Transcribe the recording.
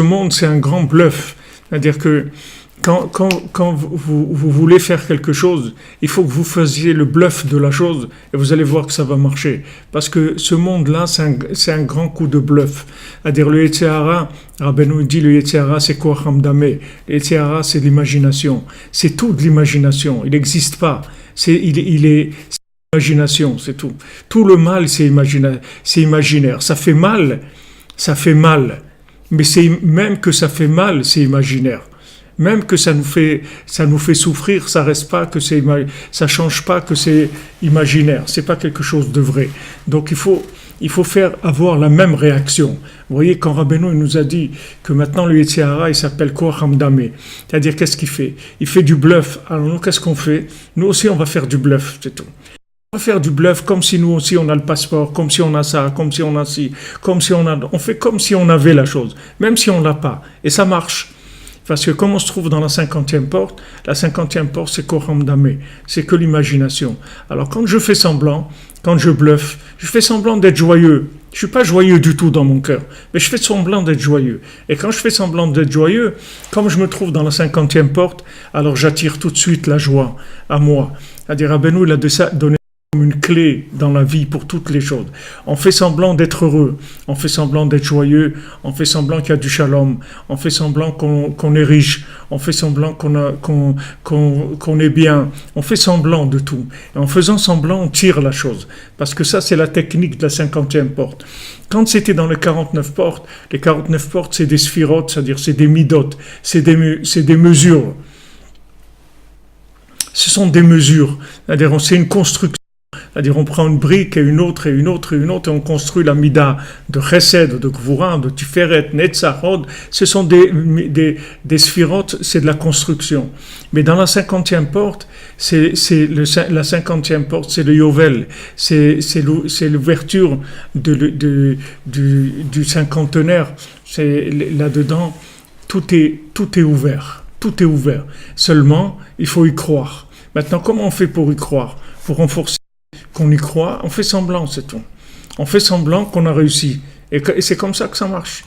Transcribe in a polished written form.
Ce monde, c'est un grand bluff. C'est-à-dire que quand vous voulez faire quelque chose, il faut que vous fassiez le bluff de la chose et vous allez voir que ça va marcher. Parce que ce monde-là, c'est un grand coup de bluff. C'est-à-dire le Yetzer Hara, Rabbeinu dit le Yetzer Hara, c'est quoi Hamdame? Le Yetzer Hara, c'est l'imagination. C'est tout de l'imagination. Il n'existe pas. C'est l'imagination, c'est tout. Tout le mal, c'est imaginaire. Ça fait mal. Mais même que ça fait mal, c'est imaginaire. Même que ça nous fait souffrir, ça reste pas que ça change pas que c'est imaginaire. C'est pas quelque chose de vrai. Donc il faut avoir la même réaction. Vous voyez, quand Rabbeinu nous a dit que maintenant le Yetzer Hara, il s'appelle Koach Hamdame. C'est-à-dire, qu'est-ce qu'il fait? Il fait du bluff. Alors nous, qu'est-ce qu'on fait? Nous aussi, on va faire du bluff, c'est tout. On va faire du bluff comme si nous aussi on a le passeport, comme si on a ça, comme si on a ci, on fait comme si on avait la chose, même si on l'a pas. Et ça marche. Parce que comme on se trouve dans la 50e porte, la 50e porte c'est Kocham Damé, c'est que l'imagination. Alors quand je fais semblant, quand je bluffe, je fais semblant d'être joyeux. Je suis pas joyeux du tout dans mon cœur, mais je fais semblant d'être joyeux. Et quand je fais semblant d'être joyeux, comme je me trouve dans la 50e porte, alors j'attire tout de suite la joie à moi. C'est-à-dire Rabbeinu, il a donné une clé dans la vie pour toutes les choses. On fait semblant d'être heureux, on fait semblant d'être joyeux, on fait semblant qu'il y a du shalom, on fait semblant qu'on est riche, on fait semblant qu'on est bien, on fait semblant de tout. Et en faisant semblant, on tire la chose. Parce que ça, c'est la technique de la 50e porte. Quand c'était dans les 49 portes, c'est des sphirotes, c'est-à-dire c'est des midot, c'est des mesures. Ce sont des mesures, c'est-à-dire c'est une construction. C'est-à-dire on prend une brique et une autre et une autre et une autre et on construit la mida de Chesed, de Gvura, de Tiferet, Netzach, Hod. Ce sont des sphirotes, c'est de la construction. Mais dans la 50e porte, la 50e porte, c'est le Yovel, c'est l'ouverture du cinquantenaire. C'est là-dedans, tout est ouvert. Tout est ouvert. Seulement, il faut y croire. Maintenant, comment on fait pour y croire? Pour renforcer qu'on y croit, on fait semblant, c'est tout. On fait semblant qu'on a réussi. Et c'est comme ça que ça marche.